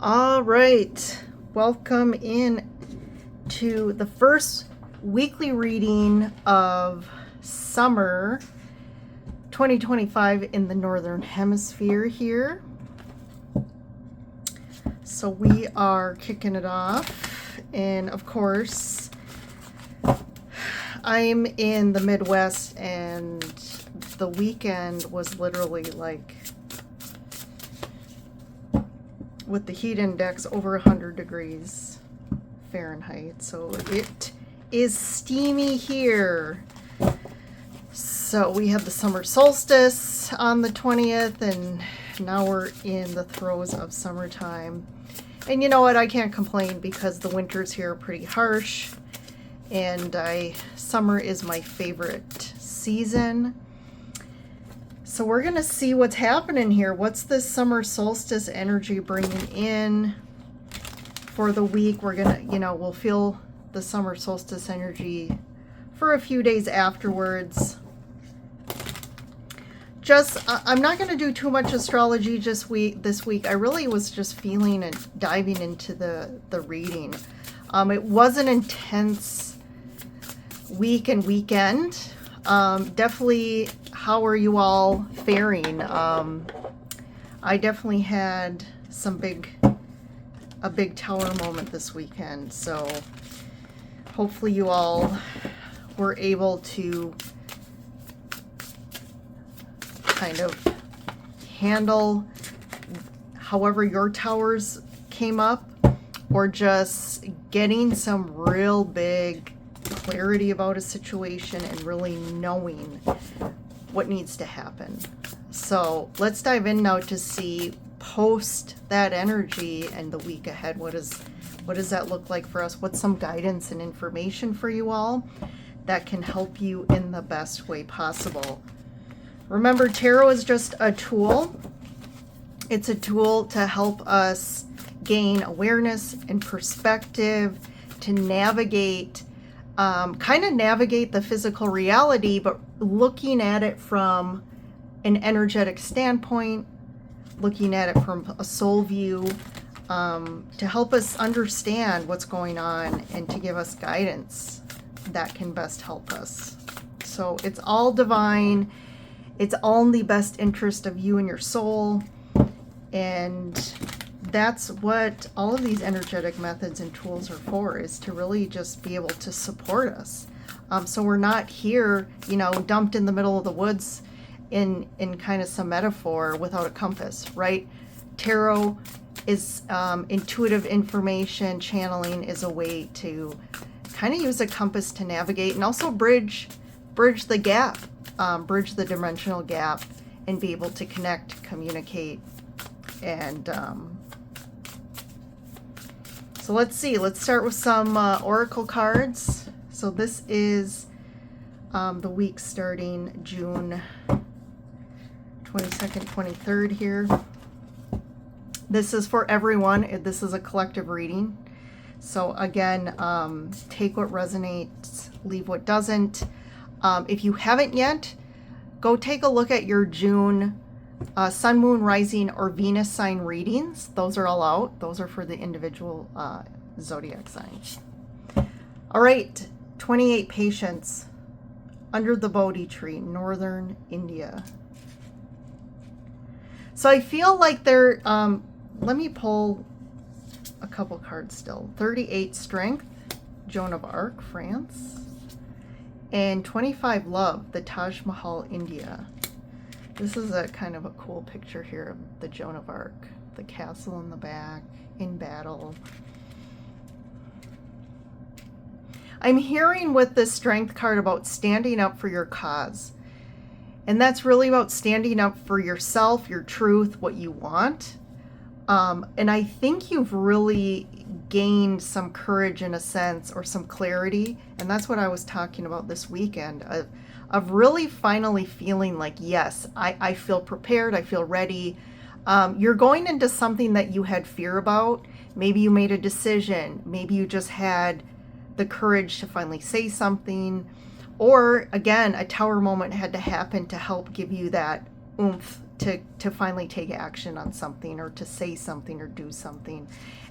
All right, welcome in to the first weekly reading of summer 2025 in the Northern Hemisphere here. So we are kicking it off, and of course, I'm in the Midwest, and the weekend was literally like, with the heat index over 100 degrees Fahrenheit. So it is steamy here. So we had the summer solstice on the 20th, and now we're in the throes of summertime. And you know what? I can't complain because the winters here are pretty harsh, and summer is my favorite season. So we're going to see what's happening here. What's this summer solstice energy bringing in for the week? We're going to, we'll feel the summer solstice energy for a few days afterwards. I'm not going to do too much astrology this week. I really was just feeling and diving into the reading. It was an intense week and weekend. Definitely, how are you all faring? I definitely had a big tower moment this weekend, so hopefully you all were able to kind of handle however your towers came up, or just getting some real big clarity about a situation and really knowing what needs to happen. So let's dive in now to see post that energy and the week ahead. What does that look like for us? What's some guidance and information for you all that can help you in the best way possible? Remember, tarot is just a tool. It's a tool to help us gain awareness and perspective, to navigate the physical reality, but looking at it from an energetic standpoint, looking at it from a soul view, to help us understand what's going on and to give us guidance that can best help us. So it's all divine. It's all in the best interest of you and your soul. And that's what all of these energetic methods and tools are for, is to really just be able to support us. So we're not here, dumped in the middle of the woods in kind of some metaphor without a compass, right? Tarot is intuitive information. Channeling is a way to kind of use a compass to navigate and also bridge the gap, bridge the dimensional gap, and be able to connect, communicate, and so let's see. Let's start with some oracle cards. So this is the week starting June 22nd, 23rd here. This is for everyone. This is a collective reading. So again, take what resonates, leave what doesn't. If you haven't yet, go take a look at your June Sun, Moon, Rising, or Venus sign readings. Those are all out. Those are for the individual zodiac signs. All right, 28 patients under the Bodhi tree, northern India. So I feel like they're, let me pull a couple cards still. 38 strength, Joan of Arc, France. And 25 love, the Taj Mahal, India. This is a kind of a cool picture here of the Joan of Arc, the castle in the back, in battle. I'm hearing with this strength card about standing up for your cause. And that's really about standing up for yourself, your truth, what you want. And I think you've really gained some courage in a sense, or some clarity. And that's what I was talking about this weekend, of really finally feeling like, yes, I feel prepared, I feel ready. You're going into something that you had fear about. Maybe you made a decision. Maybe you just had the courage to finally say something. Or again, a tower moment had to happen to help give you that oomph to finally take action on something, or to say something or do something.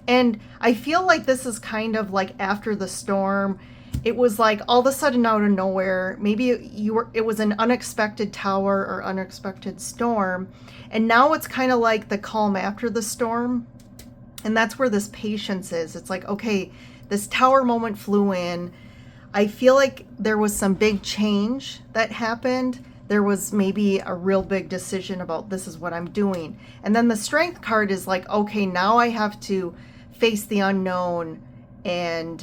And I feel like this is kind of like after the storm. It was like all of a sudden out of nowhere, maybe it was an unexpected tower or unexpected storm, and now it's kind of like the calm after the storm. And that's where this patience is. It's like, okay, this tower moment flew in. I feel like there was some big change that happened. There was maybe a real big decision about, this is what I'm doing. And then the strength card is like, okay, now I have to face the unknown, and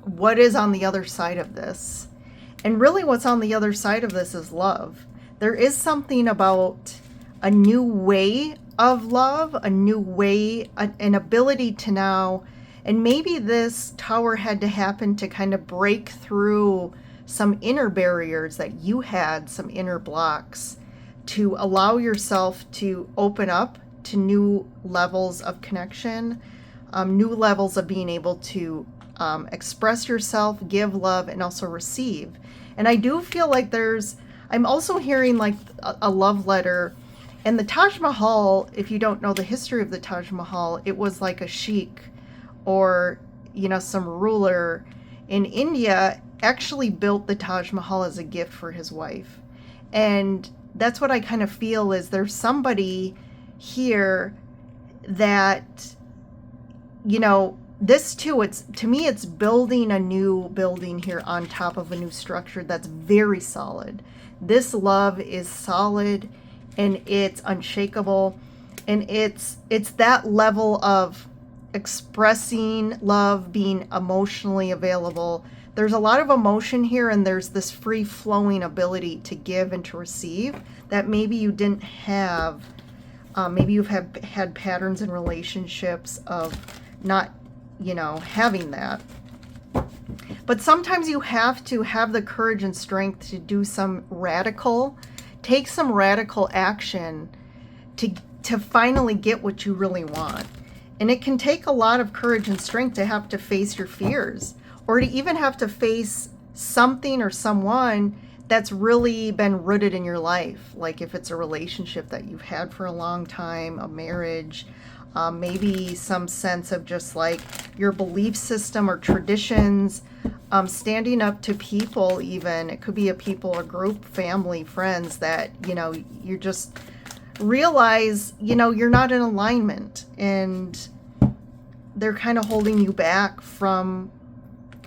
what is on the other side of this. And really what's on the other side of this is love. There is something about a new way of love, a new way, an ability to now, and maybe this tower had to happen to kind of break through some inner barriers that you had, some inner blocks, to allow yourself to open up to new levels of connection, new levels of being able to express yourself, give love, and also receive. And I do feel like I'm also hearing like a love letter. And the Taj Mahal, if you don't know the history of the Taj Mahal, it was like a sheikh, or, some ruler in India actually built the Taj Mahal as a gift for his wife. And that's what I kind of feel is there's somebody here that, this too, to me, it's building a new building here on top of a new structure that's very solid. This love is solid, and it's unshakable, and it's that level of expressing love, being emotionally available. There's a lot of emotion here, and there's this free flowing ability to give and to receive that maybe you didn't have. Maybe you've had patterns in relationships of not, having that. But sometimes you have to have the courage and strength to do take some radical action to finally get what you really want. And it can take a lot of courage and strength to have to face your fears, or to even have to face something or someone that's really been rooted in your life. Like if it's a relationship that you've had for a long time, a marriage, maybe some sense of just like your belief system or traditions, standing up to people even. It could be a people, a group, family, friends that, you just realize, you're not in alignment, and they're kind of holding you back from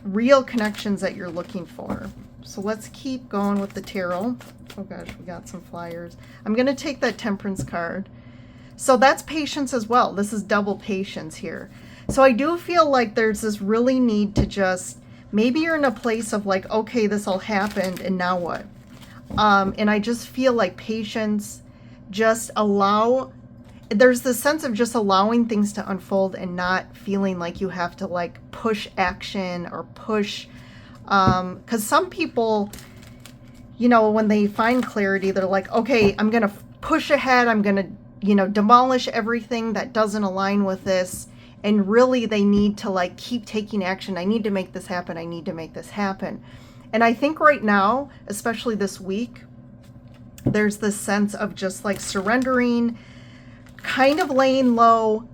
real connections that you're looking for. So let's keep going with the tarot. Oh gosh, we got some flyers. I'm going to take that Temperance card. So that's patience as well. This is double patience here. So I do feel like there's this really need to just, maybe you're in a place of like, okay, this all happened, and now what? And I just feel like patience, there's this sense of just allowing things to unfold and not feeling like you have to like push action or push, because some people, when they find clarity, they're like, okay, I'm going to push ahead. I'm going to, demolish everything that doesn't align with this. And really they need to like keep taking action. I need to make this happen. I need to make this happen. And I think right now, especially this week, there's this sense of just like surrendering, kind of laying low,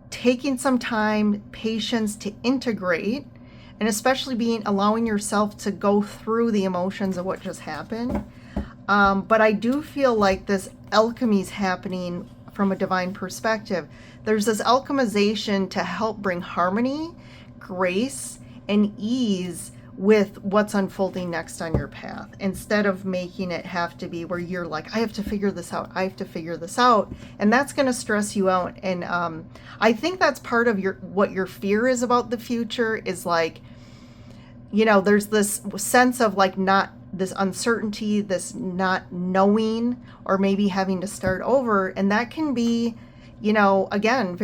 taking some time, patience to integrate, and especially allowing yourself to go through the emotions of what just happened. But I do feel like this alchemy is happening from a divine perspective. There's this alchemization to help bring harmony, grace, and ease with what's unfolding next on your path, instead of making it have to be where you're like, I have to figure this out. I have to figure this out. And that's going to stress you out. And I think that's part of what your fear is about the future is like, there's this sense of like not this uncertainty, this not knowing, or maybe having to start over. And that can be, again,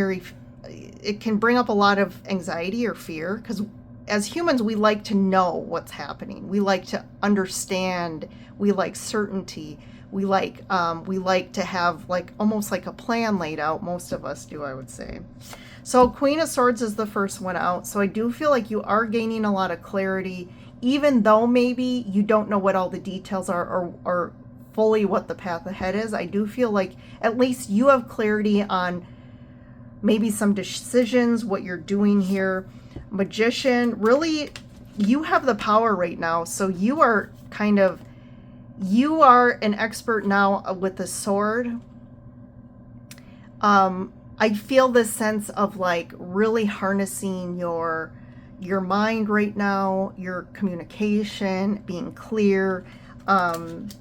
it can bring up a lot of anxiety or fear, because as humans, we like to know what's happening. We like to understand. We like certainty. We like to have like almost like a plan laid out. Most of us do, I would say. So Queen of Swords is the first one out. So I do feel like you are gaining a lot of clarity, even though maybe you don't know what all the details are or fully what the path ahead is. I do feel like at least you have clarity on maybe some decisions, what you're doing here. Magician, really, you have the power right now. So you are you are an expert now with the sword. I feel this sense of like really harnessing your mind right now, your communication, being clear, and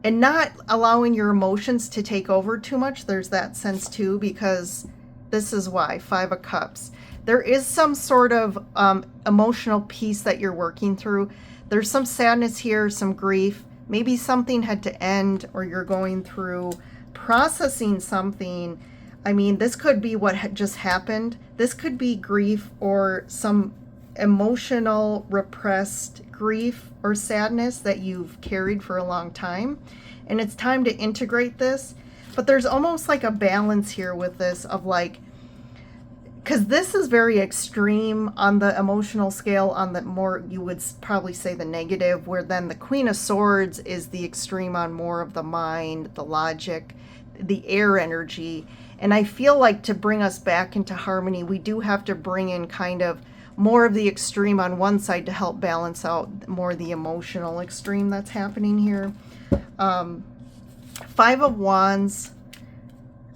not allowing your emotions to take over too much. There's that sense too, because this is why, 5 of Cups. There is some sort of emotional piece that you're working through. There's some sadness here, some grief. Maybe something had to end, or you're going through processing something. I mean, this could be what just happened. This could be grief or some emotional repressed grief or sadness that you've carried for a long time. And it's time to integrate this. But there's almost like a balance here with this of like, because this is very extreme on the emotional scale, on the more, you would probably say the negative, where then the Queen of Swords is the extreme on more of the mind, the logic, the air energy. And I feel like to bring us back into harmony, we do have to bring in kind of more of the extreme on one side to help balance out more the emotional extreme that's happening here. 5 of Wands,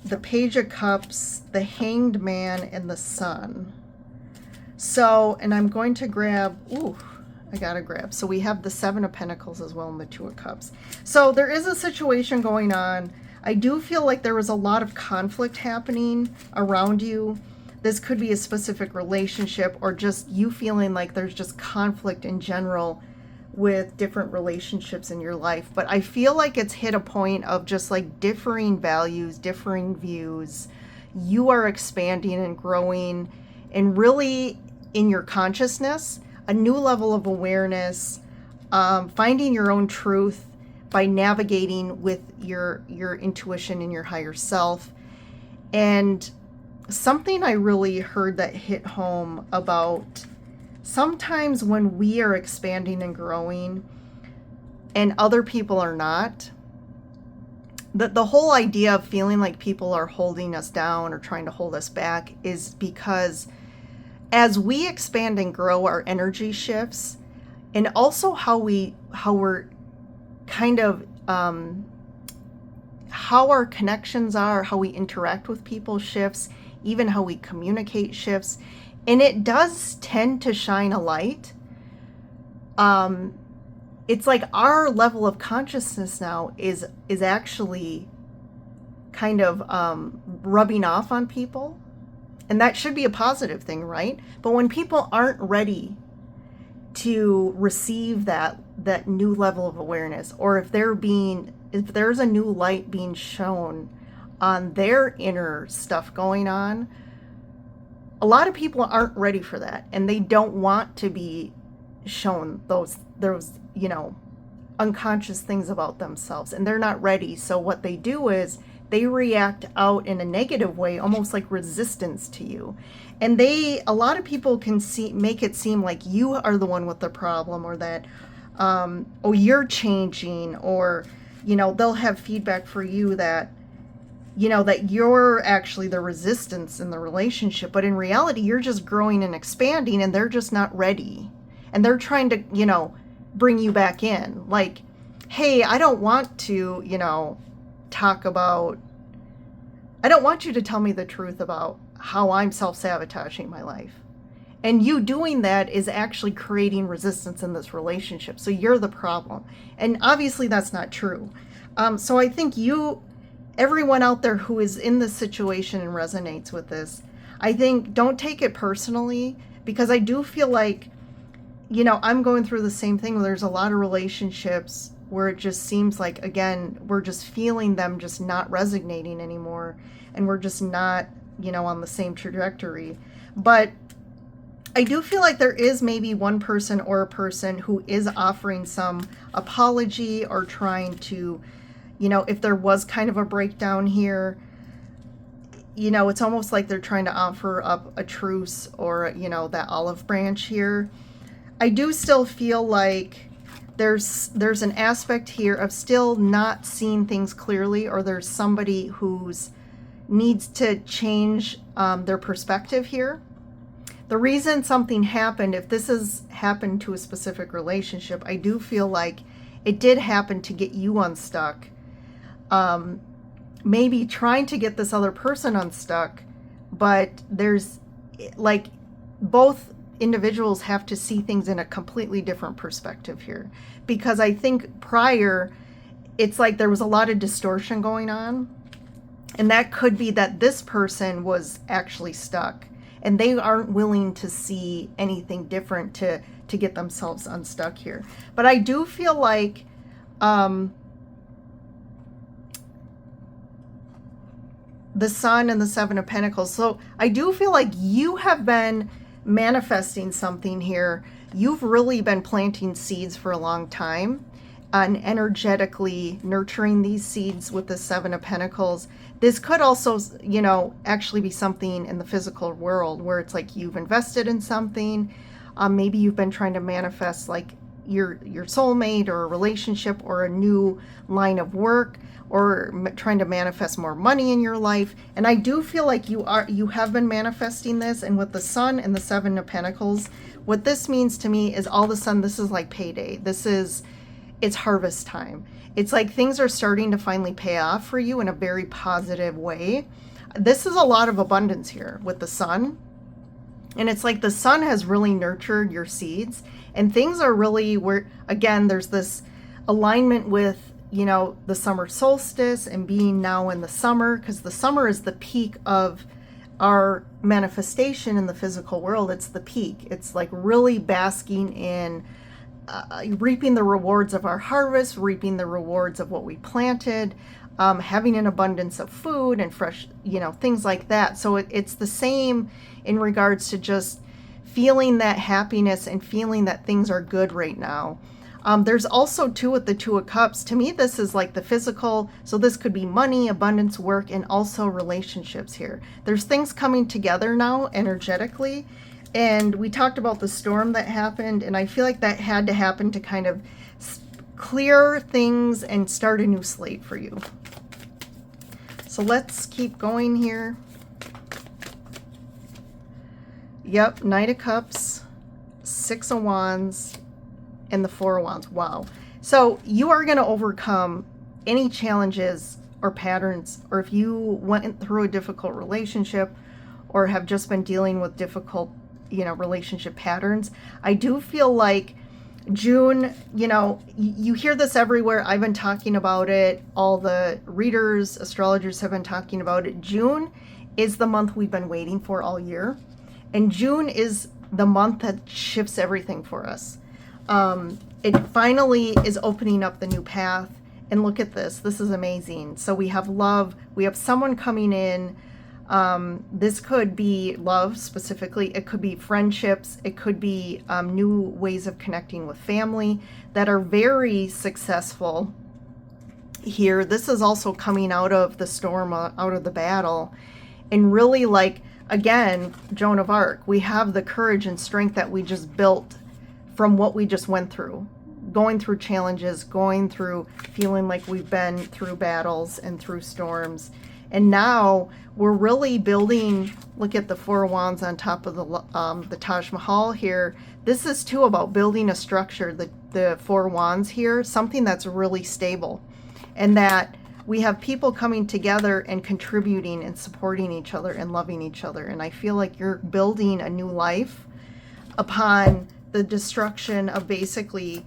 the Page of Cups, the Hanged Man, and the Sun. So, and I'm going to grab, I gotta grab. So we have the 7 of Pentacles as well and the 2 of Cups. So there is a situation going on. I do feel like there was a lot of conflict happening around you. This could be a specific relationship or just you feeling like there's just conflict in general with different relationships in your life. But I feel like it's hit a point of just like differing values, differing views. You are expanding and growing and really in your consciousness, a new level of awareness, finding your own truth by navigating with your intuition and your higher self. And something I really heard that hit home about sometimes when we are expanding and growing and other people are not, the whole idea of feeling like people are holding us down or trying to hold us back is because as we expand and grow, our energy shifts, and also how we're kind of how our connections are, how we interact with people shifts, even how we communicate shifts. And it does tend to shine a light. It's like our level of consciousness now is actually kind of rubbing off on people. And that should be a positive thing, right? But when people aren't ready to receive that new level of awareness, or if there's a new light being shown on their inner stuff going on, a lot of people aren't ready for that, and they don't want to be shown those unconscious things about themselves, and they're not ready. So what they do is they react out in a negative way, almost like resistance to you. And a lot of people can make it seem like you are the one with the problem, or that, you're changing, or, they'll have feedback for you that, that you're actually the resistance in the relationship. But in reality, you're just growing and expanding, and they're just not ready. And they're trying to, bring you back in. Like, hey, I don't want to, I don't want you to tell me the truth about how I'm self-sabotaging my life. And you doing that is actually creating resistance in this relationship. So you're the problem. And obviously that's not true. So I think everyone out there who is in this situation and resonates with this, I think don't take it personally, because I do feel like, I'm going through the same thing. There's a lot of relationships where it just seems like, again, we're just feeling them just not resonating anymore. And we're just not, on the same trajectory. But I do feel like there is maybe one person or a person who is offering some apology or trying to, if there was kind of a breakdown here, it's almost like they're trying to offer up a truce or, that olive branch here. I do still feel like there's an aspect here of still not seeing things clearly, or there's somebody who's needs to change their perspective here. The reason something happened, if this has happened to a specific relationship, I do feel like it did happen to get you unstuck. Maybe trying to get this other person unstuck, but there's like both individuals have to see things in a completely different perspective here. Because I think prior, it's like there was a lot of distortion going on. And that could be that this person was actually stuck and they aren't willing to see anything different to get themselves unstuck here. But I do feel like the Sun and the Seven of Pentacles. So I do feel like you have been manifesting something here. You've really been planting seeds for a long time and energetically nurturing these seeds with the Seven of Pentacles. This could also, you know, actually be something in the physical world where it's like you've invested in something. Maybe you've been trying to manifest like your soulmate or a relationship or a new line of work, or trying to manifest more money in your life. And I do feel like you have been manifesting this. And with the Sun and the Seven of Pentacles, what this means to me is all of a sudden this is like payday. It's harvest time. It's like things are starting to finally pay off for you in a very positive way. This is a lot of abundance here with the Sun. And it's like the Sun has really nurtured your seeds, and things are really where, again, there's this alignment with, you know, the summer solstice and being now in the summer, because the summer is the peak of our manifestation in the physical world. It's the peak. It's like really basking in reaping the rewards of our harvest, reaping the rewards of what we planted, having an abundance of food and fresh, you know, things like that. So it's the same in regards to just feeling that happiness and feeling that things are good right now. There's also too with the Two of Cups. To me, this is like the physical. So this could be money, abundance, work, and also relationships here. There's things coming together now energetically. And we talked about the storm that happened, and I feel like that had to happen to kind of clear things and start a new slate for you. So let's keep going here. Yep, Knight of Cups, Six of Wands, and the Four of Wands. Wow. So you are going to overcome any challenges or patterns, or if you went through a difficult relationship or have just been dealing with difficult, you know, relationship patterns. I do feel like June, you know, you hear this everywhere. I've been talking about it. All the readers, astrologers have been talking about it. June is the month we've been waiting for all year. And June is the month that shifts everything for us. It finally is opening up the new path. And look at this. This is amazing. So we have love. We have someone coming in. This could be love specifically. It could be friendships. It could be new ways of connecting with family that are very successful here. This is also coming out of the storm, out of the battle. And really, like, again, Joan of Arc, we have the courage and strength that we just built from what we just went through. Going through challenges, going through feeling like we've been through battles and through storms. And now we're really building, look at the Four of Wands on top of the Taj Mahal here. This is too about building a structure, the Four of Wands here, something that's really stable. And that we have people coming together and contributing and supporting each other and loving each other. And I feel like you're building a new life upon the destruction of basically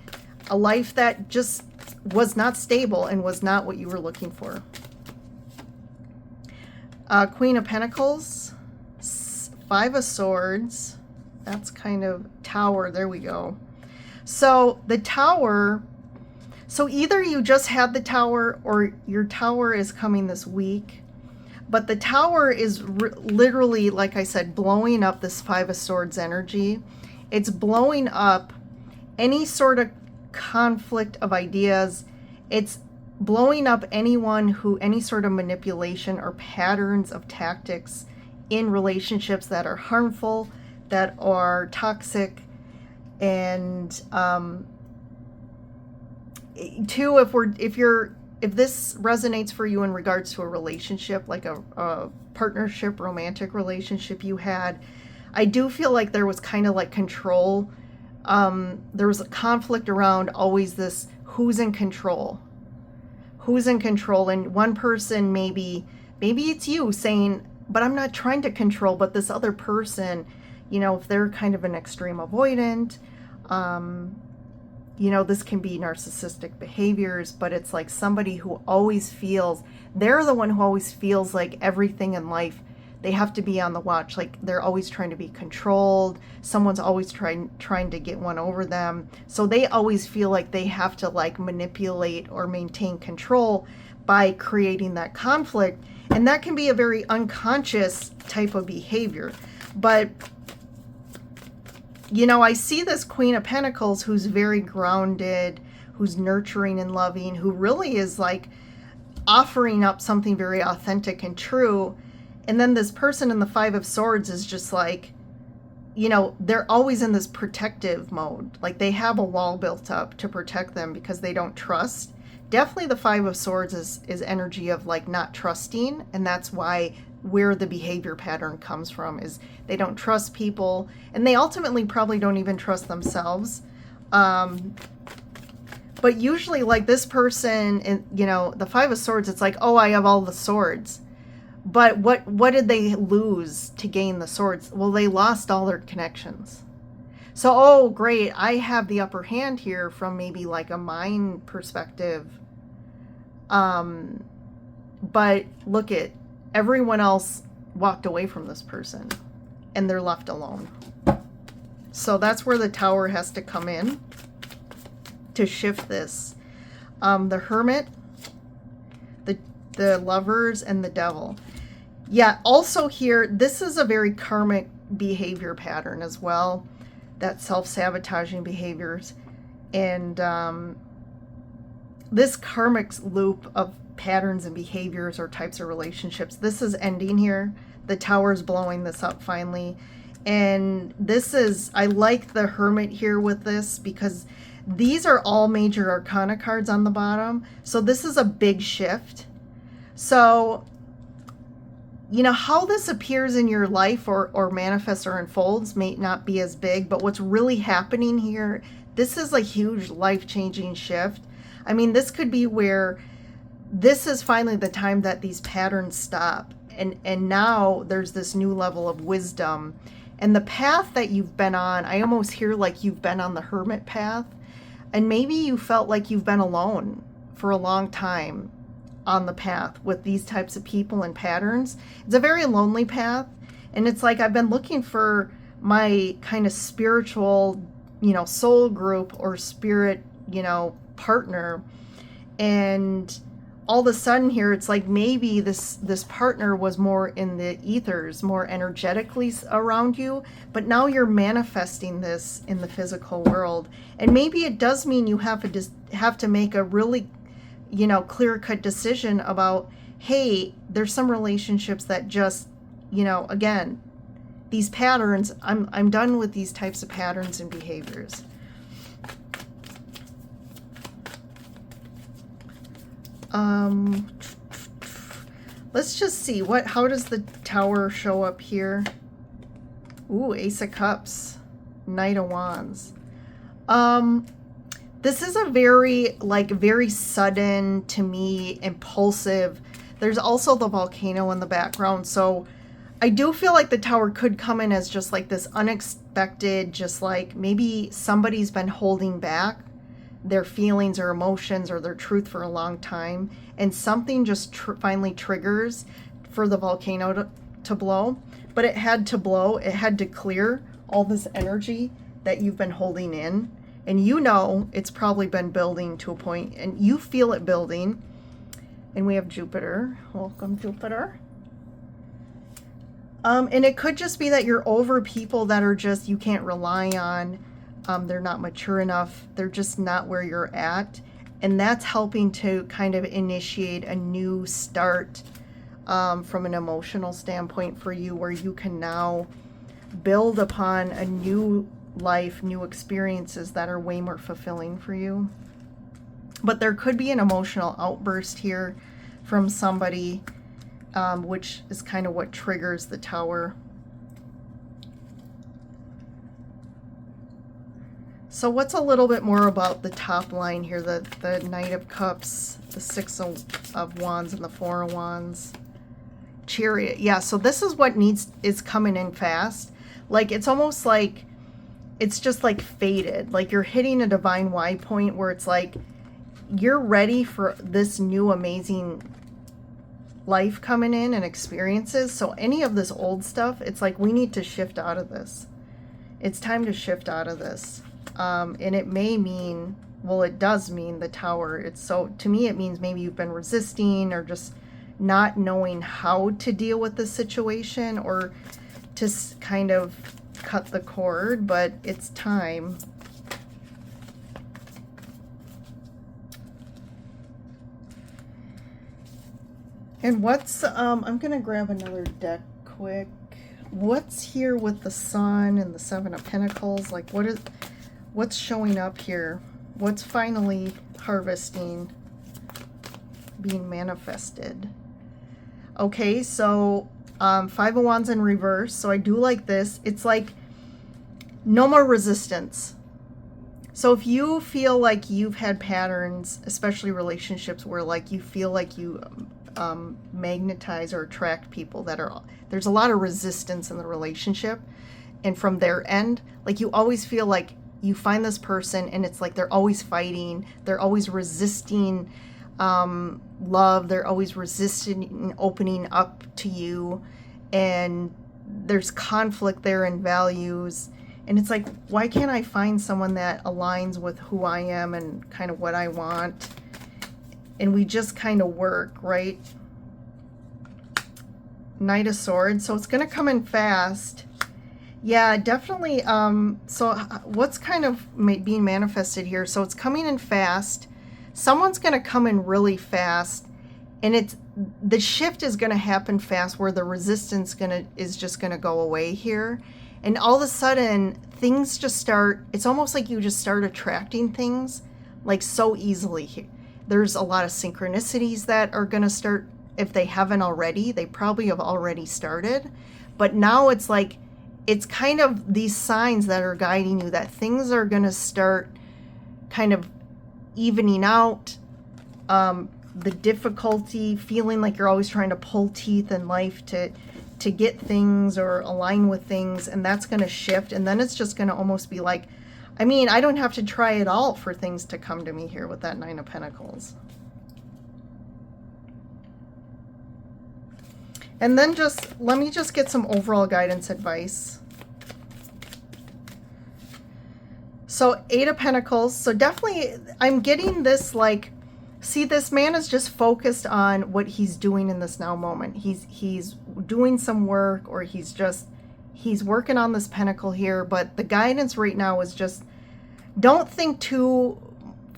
a life that just was not stable and was not what you were looking for. Queen of Pentacles, Five of Swords, that's kind of Tower, there we go. So the Tower, so either you just had the Tower or your Tower is coming this week, but the Tower is literally, like I said, blowing up this Five of Swords energy. It's blowing up any sort of conflict of ideas. It's blowing up any sort of manipulation or patterns of tactics in relationships that are harmful, that are toxic, and too, if this resonates for you in regards to a relationship, like a partnership, romantic relationship you had, I do feel like there was kind of like control. There was a conflict around always this who's in control. Who's in control? And one person, maybe it's you saying, but I'm not trying to control, but this other person, if they're kind of an extreme avoidant, this can be narcissistic behaviors, but it's like somebody who always feels, they're the one who always feels like everything in life, they have to be on the watch. Like they're always trying to be controlled. Someone's always trying to get one over them. So they always feel like they have to like manipulate or maintain control by creating that conflict. And that can be a very unconscious type of behavior. But I see this Queen of Pentacles who's very grounded, who's nurturing and loving, who really is like offering up something very authentic and true. And then this person in the Five of Swords is just like, they're always in this protective mode. Like they have a wall built up to protect them because they don't trust. Definitely the Five of Swords is energy of like not trusting. And that's where the behavior pattern comes from, is they don't trust people, and they ultimately probably don't even trust themselves. But usually like this person, the Five of Swords, it's like, oh, I have all the swords. But what did they lose to gain the swords? Well, they lost all their connections. So, oh, great, I have the upper hand here from maybe like a mind perspective. But look at everyone else walked away from this person and they're left alone. So that's where the Tower has to come in to shift this. The Hermit, the Lovers, and the Devil. Yeah, also here, this is a very karmic behavior pattern as well. That self-sabotaging behaviors. And this karmic loop of patterns and behaviors or types of relationships, this is ending here. The Tower's blowing this up finally. And this is, I like the Hermit here with this because these are all major arcana cards on the bottom. So this is a big shift. So, how this appears in your life or manifests or unfolds may not be as big, but what's really happening here, this is a huge life-changing shift. I mean, this could be where this is finally the time that these patterns stop. And now there's this new level of wisdom. And the path that you've been on, I almost hear like you've been on the Hermit path. And maybe you felt like you've been alone for a long time on the path with these types of people and patterns. It's a very lonely path. And it's like I've been looking for my kind of spiritual, soul group or spirit, partner. And all of a sudden here, it's like maybe this partner was more in the ethers, more energetically around you, but now you're manifesting this in the physical world. And maybe it does mean you have to make a really, clear-cut decision about, hey, there's some relationships that just, again, these patterns, I'm done with these types of patterns and behaviors. Let's just see how does the Tower show up here? Ooh, Ace of Cups, Knight of Wands. This is a very sudden, to me, impulsive. There's also the volcano in the background. So I do feel like the Tower could come in as just like this unexpected, just like maybe somebody's been holding back their feelings or emotions or their truth for a long time, and something just finally triggers for the volcano to blow. But it had to blow, it had to clear all this energy that you've been holding in, and it's probably been building to a point, and you feel it building. And we have Jupiter. Welcome, Jupiter. And it could just be that you're over people that are just, you can't rely on. They're not mature enough. They're just not where you're at. And that's helping to kind of initiate a new start from an emotional standpoint for you, where you can now build upon a new life, new experiences that are way more fulfilling for you. But there could be an emotional outburst here from somebody, which is kind of what triggers the Tower. So what's a little bit more about the top line here? The Knight of Cups, the Six of Wands, and the Four of Wands. Chariot. Yeah, so this is what is coming in fast. Like, it's almost like it's just like fated. Like, you're hitting a divine Y point where it's like you're ready for this new amazing life coming in and experiences. So any of this old stuff, it's like we need to shift out of this. It's time to shift out of this. And it may mean, well, it does mean the Tower. It's so, to me, it means maybe you've been resisting or just not knowing how to deal with the situation or to kind of cut the cord, but it's time. And what's, I'm going to grab another deck quick. What's here with the Sun and the Seven of Pentacles? Like, what's showing up here? What's finally harvesting, being manifested? Okay, so Five of Wands in reverse. So I do like this. It's like no more resistance. So if you feel like you've had patterns, especially relationships, where like you feel like you magnetize or attract people that are, there's a lot of resistance in the relationship, and from their end, like you always feel like you find this person and it's like they're always fighting, they're always resisting love, they're always resisting opening up to you, and there's conflict there in values, and it's like, why can't I find someone that aligns with who I am and kind of what I want? And we just kind of work, right? Knight of Swords. So it's going to come in fast. Yeah, definitely. So what's kind of being manifested here? So it's coming in fast. Someone's going to come in really fast, and the shift is going to happen fast, where the resistance is just going to go away here. And all of a sudden, things just start, it's almost like you just start attracting things like so easily. There's a lot of synchronicities that are going to start, if they haven't already. They probably have already started. But now it's like, it's kind of these signs that are guiding you that things are going to start kind of evening out. The difficulty, feeling like you're always trying to pull teeth in life to get things or align with things, and that's going to shift, and then it's just going to almost be like, I mean, I don't have to try at all for things to come to me here with that Nine of Pentacles. And then let me just get some overall guidance advice. So Eight of Pentacles. So definitely I'm getting this, like, see, this man is just focused on what he's doing in this now moment. He's doing some work, or he's working on this pentacle here, but the guidance right now is just, don't think too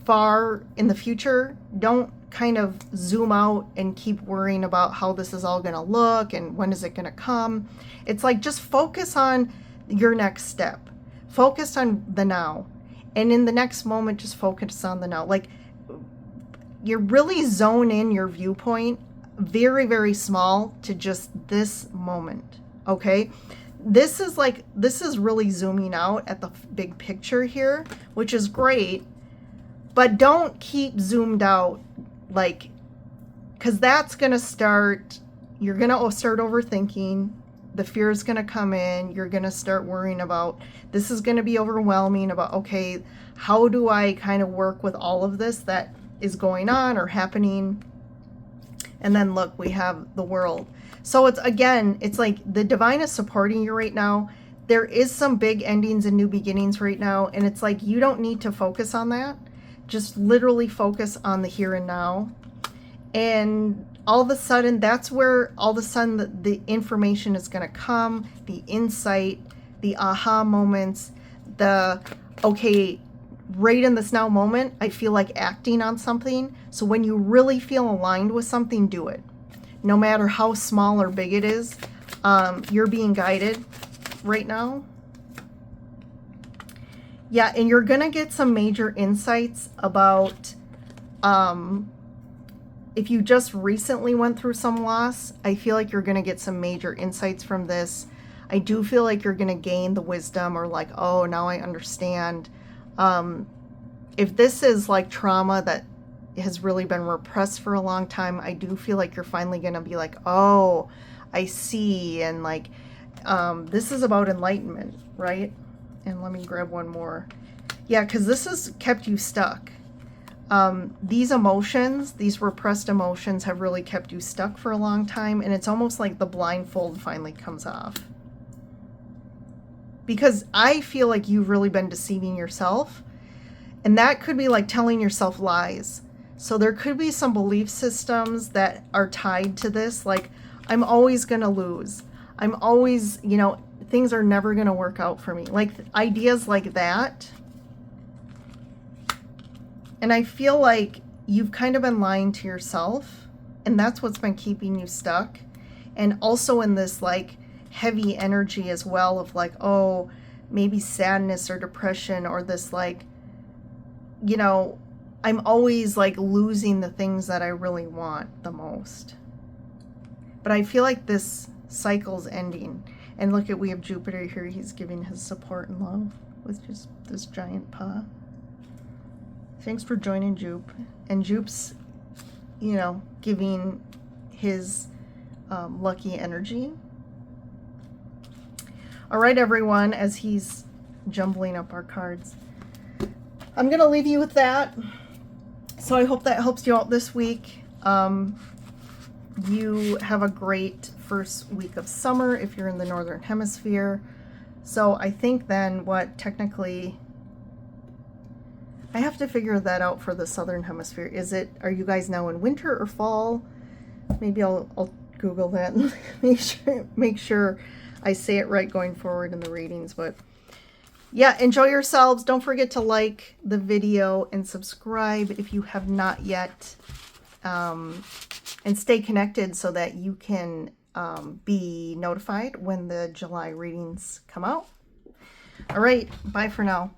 far in the future. Don't kind of zoom out and keep worrying about how this is all going to look and when is it going to come. It's like, just focus on your next step. Focus on the now. And in the next moment, just focus on the now. Like, you really zone in your viewpoint very, very small to just this moment, okay? This is really zooming out at the big picture here, which is great, but don't keep zoomed out, like, because that's going to start, you're going to start overthinking, the fear is going to come in, you're going to start worrying about, this is going to be overwhelming about, okay, how do I kind of work with all of this that is going on or happening? And then look, we have the World. So it's, again, it's like the divine is supporting you right now. There is some big endings and new beginnings right now, and it's like you don't need to focus on that. Just literally focus on the here and now. And all of a sudden, that's where all of a sudden the information is going to come, the insight, the aha moments, the, okay, right in this now moment, I feel like acting on something. So when you really feel aligned with something, do it. No matter how small or big it is, you're being guided right now. Yeah, and you're going to get some major insights about If you just recently went through some loss, I feel like you're going to get some major insights from this. I do feel like you're going to gain the wisdom, or like, oh, now I understand. If this is like trauma that has really been repressed for a long time, I do feel like you're finally going to be like, oh, I see. And like, this is about enlightenment, right? And let me grab one more. Yeah, because this has kept you stuck. These emotions, these repressed emotions, have really kept you stuck for a long time, and it's almost like the blindfold finally comes off. Because I feel like you've really been deceiving yourself, and that could be like telling yourself lies. So there could be some belief systems that are tied to this, like, I'm always going to lose. I'm always, you know, things are never going to work out for me. Like ideas like that. And I feel like you've kind of been lying to yourself, and that's what's been keeping you stuck. And also in this like heavy energy as well of like, oh, maybe sadness or depression, or this like, you know, I'm always like losing the things that I really want the most. But I feel like this cycle's ending. And look at, we have Jupiter here. He's giving his support and love with just this giant paw. Thanks for joining, Jupe. And Jupe's, you know, giving his lucky energy. All right, everyone, as he's jumbling up our cards, I'm going to leave you with that. So I hope that helps you out this week. You have a great first week of summer if you're in the Northern Hemisphere. So I think then what technically... I have to figure that out for the Southern Hemisphere. Is it, are you guys now in winter or fall? Maybe I'll Google that and make sure I say it right going forward in the readings. But yeah, enjoy yourselves. Don't forget to like the video and subscribe if you have not yet. And stay connected so that you can be notified when the July readings come out. All right, bye for now.